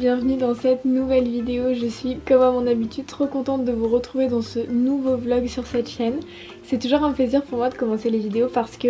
bienvenue dans cette nouvelle vidéo. Je suis comme à mon habitude trop contente de vous retrouver dans ce nouveau vlog sur cette chaîne. C'est toujours un plaisir pour moi de commencer les vidéos parce que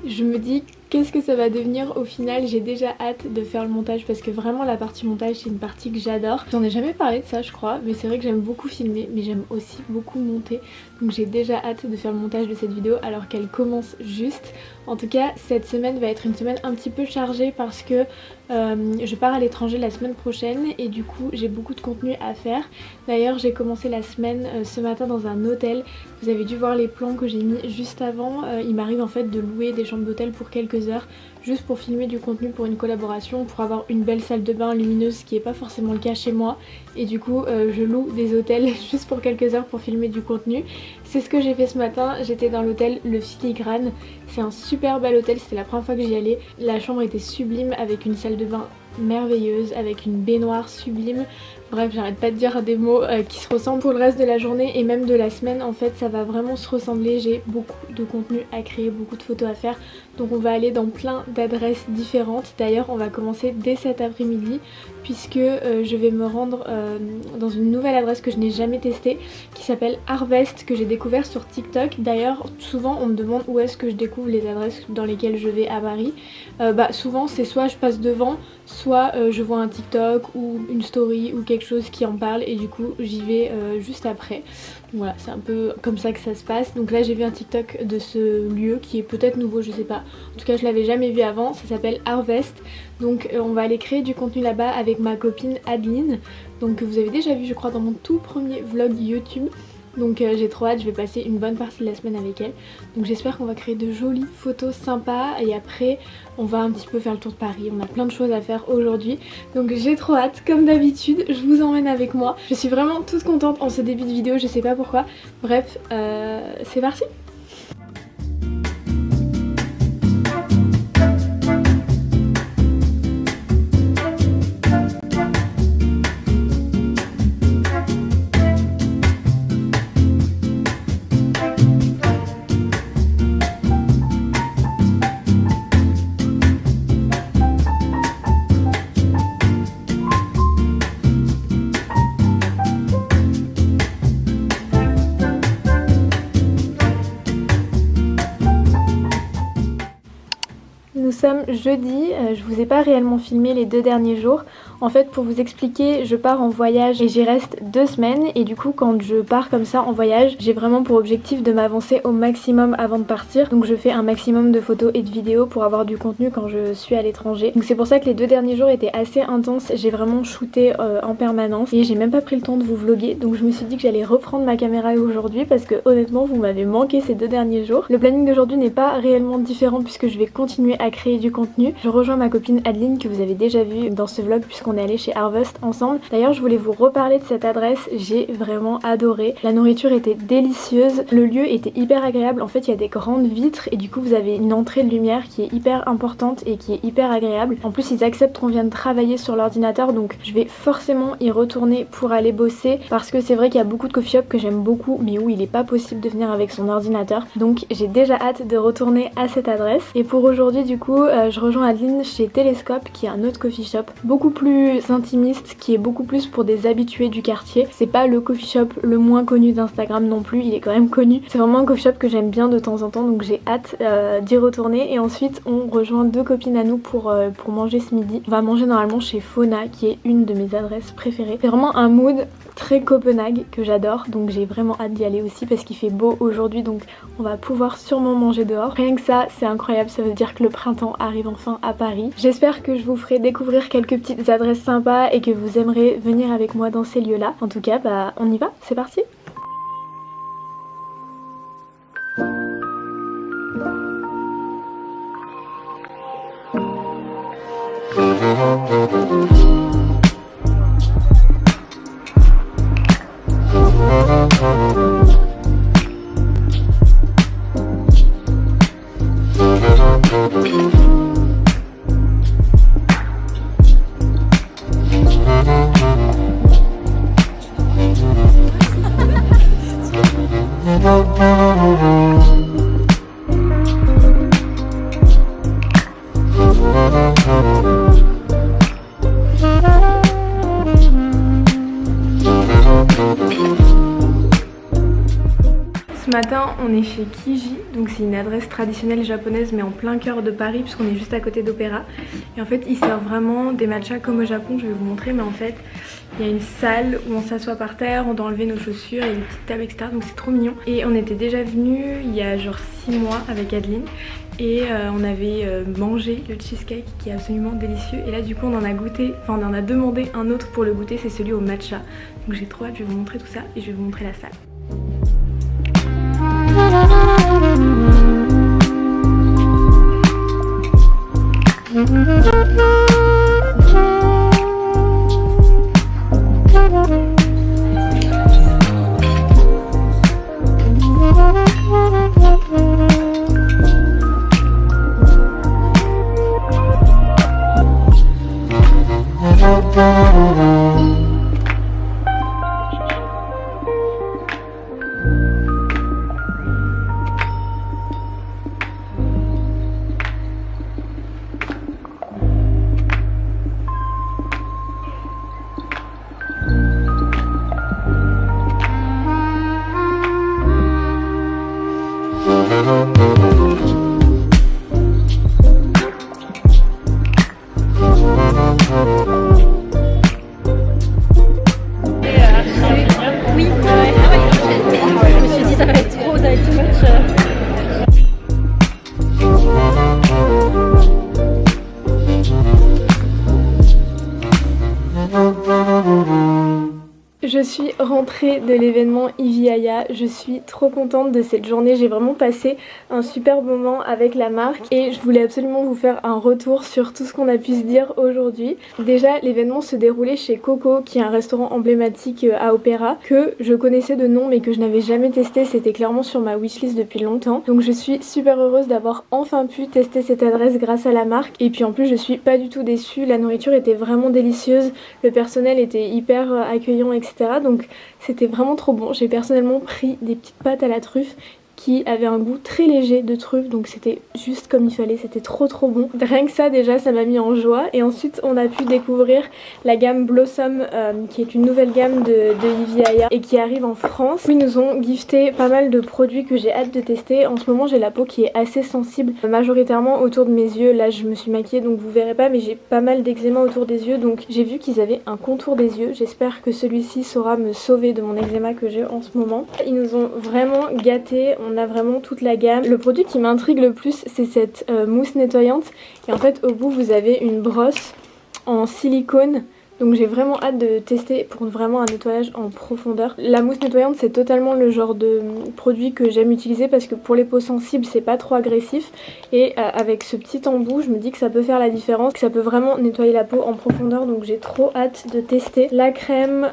je me dis qu'est-ce que ça va devenir au final. J'ai déjà hâte de faire le montage parce que vraiment la partie montage c'est une partie que j'adore. J'en ai jamais parlé de ça je crois, mais c'est vrai que j'aime beaucoup filmer mais j'aime aussi beaucoup monter. Donc j'ai déjà hâte de faire le montage de cette vidéo alors qu'elle commence juste. En tout cas cette semaine va être une semaine un petit peu chargée parce que je pars à l'étranger la semaine prochaine et du coup j'ai beaucoup de contenu à faire. D'ailleurs j'ai commencé la semaine ce matin dans un hôtel. Vous avez dû voir les plans que j'ai mis juste avant. Il m'arrive en fait de louer des chambres d'hôtel pour quelques heures juste pour filmer du contenu pour une collaboration, pour avoir une belle salle de bain lumineuse, ce qui n'est pas forcément le cas chez moi. Et du coup je loue des hôtels juste pour quelques heures pour filmer du contenu. C'est ce que j'ai fait ce matin. J'étais dans l'hôtel Le Filigrane. C'est un super bel hôtel, c'était la première fois que j'y allais. La chambre était sublime avec une salle de bain merveilleuse, avec une baignoire sublime. Bref, j'arrête pas de dire des mots qui se ressemblent pour le reste de la journée et même de la semaine. En fait ça va vraiment se ressembler. J'ai beaucoup de contenu à créer, beaucoup de photos à faire. Donc on va aller dans plein d'adresses différentes. D'ailleurs on va commencer dès cet après-midi puisque je vais me rendre dans une nouvelle adresse que je n'ai jamais testée qui s'appelle Harvest, que j'ai découvert sur TikTok. D'ailleurs souvent on me demande où est-ce que je découvre les adresses dans lesquelles je vais à Paris. Souvent c'est soit je passe devant, soit je vois un TikTok ou une story ou quelque chose qui en parle et du coup j'y vais juste après. Voilà, c'est un peu comme ça que ça se passe. Donc là j'ai vu un TikTok de ce lieu qui est peut-être nouveau, je sais pas. En tout cas je l'avais jamais vu avant, ça s'appelle Harvest. Donc on va aller créer du contenu là-bas avec ma copine Adeline. Donc vous avez déjà vu je crois dans mon tout premier vlog YouTube. Donc j'ai trop hâte, je vais passer une bonne partie de la semaine avec elle. Donc j'espère qu'on va créer de jolies photos sympas et après on va un petit peu faire le tour de Paris. On a plein de choses à faire aujourd'hui. Donc j'ai trop hâte, comme d'habitude, je vous emmène avec moi. Je suis vraiment toute contente en ce début de vidéo, je sais pas pourquoi. Bref, c'est parti. Nous sommes jeudi, je vous ai pas réellement filmé les 2 derniers jours. En fait pour vous expliquer, je pars en voyage et j'y reste 2 semaines et du coup quand je pars comme ça en voyage, j'ai vraiment pour objectif de m'avancer au maximum avant de partir. Donc je fais un maximum de photos et de vidéos pour avoir du contenu quand je suis à l'étranger. Donc c'est pour ça que les 2 derniers jours étaient assez intenses, j'ai vraiment shooté en permanence et j'ai même pas pris le temps de vous vlogger. Donc je me suis dit que j'allais reprendre ma caméra aujourd'hui parce que honnêtement vous m'avez manqué ces 2 derniers jours. Le planning d'aujourd'hui n'est pas réellement différent puisque je vais continuer à créer du contenu. Je rejoins ma copine Adeline que vous avez déjà vu dans ce vlog puisqu'on est allé chez Harvest ensemble. D'ailleurs je voulais vous reparler de cette adresse, j'ai vraiment adoré. La nourriture était délicieuse, le lieu était hyper agréable. En fait il y a des grandes vitres et du coup vous avez une entrée de lumière qui est hyper importante et qui est hyper agréable. En plus ils acceptent qu'on vienne travailler sur l'ordinateur donc je vais forcément y retourner pour aller bosser parce que c'est vrai qu'il y a beaucoup de coffee shops que j'aime beaucoup mais où il n'est pas possible de venir avec son ordinateur. Donc j'ai déjà hâte de retourner à cette adresse. Et pour aujourd'hui du coup je rejoins Adeline chez Télescope qui est un autre coffee shop beaucoup plus intimiste, qui est beaucoup plus pour des habitués du quartier. C'est pas le coffee shop le moins connu d'Instagram non plus, il est quand même connu. C'est vraiment un coffee shop que j'aime bien de temps en temps donc j'ai hâte d'y retourner. Et ensuite on rejoint 2 copines à nous pour manger ce midi. On va manger normalement chez Fauna qui est une de mes adresses préférées. C'est vraiment un mood très Copenhague que j'adore donc j'ai vraiment hâte d'y aller aussi parce qu'il fait beau aujourd'hui donc on va pouvoir sûrement manger dehors. Rien que ça c'est incroyable, ça veut dire que le printemps arrive enfin à Paris. J'espère que je vous ferai découvrir quelques petites adresses sympas et que vous aimerez venir avec moi dans ces lieux là. En tout cas on y va, c'est parti. Ce matin on est chez Kiji, donc c'est une adresse traditionnelle japonaise mais en plein cœur de Paris puisqu'on est juste à côté d'Opéra. Et en fait ils servent vraiment des matchas comme au Japon, je vais vous montrer, mais en fait il y a une salle où on s'assoit par terre, on doit enlever nos chaussures, il y a une petite table etc, donc c'est trop mignon. Et on était déjà venus il y a genre 6 mois avec Adeline et on avait mangé le cheesecake qui est absolument délicieux. Et là du coup on en a goûté, enfin on en a demandé un autre pour le goûter, c'est celui au matcha. Donc j'ai trop hâte, je vais vous montrer tout ça et je vais vous montrer la salle. Je suis rentrée de l'événement Iviaya, je suis trop contente de cette journée, j'ai vraiment passé un super moment avec la marque et je voulais absolument vous faire un retour sur tout ce qu'on a pu se dire aujourd'hui. Déjà l'événement se déroulait chez Coco qui est un restaurant emblématique à Opéra que je connaissais de nom mais que je n'avais jamais testé, c'était clairement sur ma wishlist depuis longtemps. Donc je suis super heureuse d'avoir enfin pu tester cette adresse grâce à la marque et puis en plus je suis pas du tout déçue, la nourriture était vraiment délicieuse, le personnel était hyper accueillant etc. Donc c'était vraiment trop bon. J'ai personnellement pris des petites pâtes à la truffe qui avaient un goût très léger de truffe, donc c'était juste comme il fallait, c'était trop bon. Rien que ça déjà ça m'a mis en joie. Et ensuite on a pu découvrir la gamme Blossom qui est une nouvelle gamme de Iviaya et qui arrive en France. Ils nous ont gifté pas mal de produits que j'ai hâte de tester. En ce moment j'ai la peau qui est assez sensible, majoritairement autour de mes yeux. Là je me suis maquillée donc vous verrez pas, mais j'ai pas mal d'eczéma autour des yeux, donc j'ai vu qu'ils avaient un contour des yeux. J'espère que celui-ci saura me sauver de mon eczéma que j'ai en ce moment. Ils nous ont vraiment gâtés, on a vraiment toute la gamme. Le produit qui m'intrigue le plus c'est cette mousse nettoyante et en fait au bout vous avez une brosse en silicone. Donc j'ai vraiment hâte de tester pour vraiment un nettoyage en profondeur. La mousse nettoyante c'est totalement le genre de produit que j'aime utiliser parce que pour les peaux sensibles c'est pas trop agressif. Et avec ce petit embout je me dis que ça peut faire la différence, que ça peut vraiment nettoyer la peau en profondeur. Donc j'ai trop hâte de tester la crème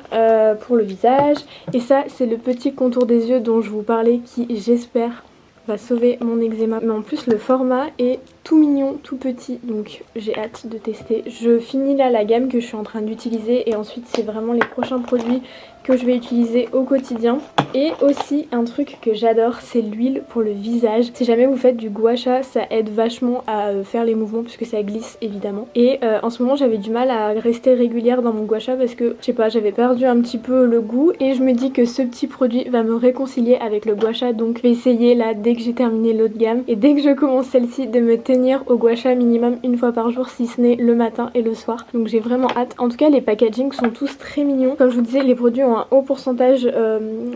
pour le visage. Et ça c'est le petit contour des yeux dont je vous parlais qui j'espère va sauver mon eczéma. Mais en plus le format est tout mignon, tout petit, donc j'ai hâte de tester. Je finis là la gamme que je suis en train d'utiliser et ensuite c'est vraiment les prochains produits que je vais utiliser au quotidien. Et aussi un truc que j'adore, c'est l'huile pour le visage. Si jamais vous faites du gua sha, ça aide vachement à faire les mouvements puisque ça glisse évidemment. Et en ce moment j'avais du mal à rester régulière dans mon gua sha parce que je sais pas, j'avais perdu un petit peu le goût et je me dis que ce petit produit va me réconcilier avec le gua sha. Donc je vais essayer là dès que j'ai terminé l'autre gamme et dès que je commence celle-ci de me tenir au gua sha minimum une fois par jour, si ce n'est le matin et le soir. Donc j'ai vraiment hâte. En tout cas les packagings sont tous très mignons. Comme je vous disais, les produits ont un haut pourcentage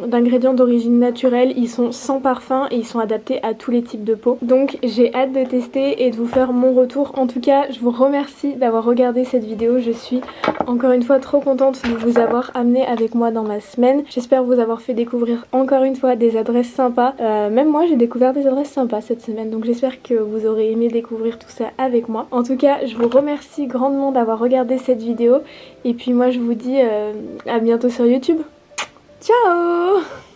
d'ingrédients d'origine naturelle, ils sont sans parfum et ils sont adaptés à tous les types de peau. Donc j'ai hâte de tester et de vous faire mon retour. En tout cas je vous remercie d'avoir regardé cette vidéo, je suis encore une fois trop contente de vous avoir amené avec moi dans ma semaine. J'espère vous avoir fait découvrir encore une fois des adresses sympas. Même moi j'ai découvert des adresses sympas cette semaine, donc j'espère que vous aurez aimé découvrir tout ça avec moi. En tout cas je vous remercie grandement d'avoir regardé cette vidéo et puis moi je vous dis à bientôt sur YouTube. Ciao!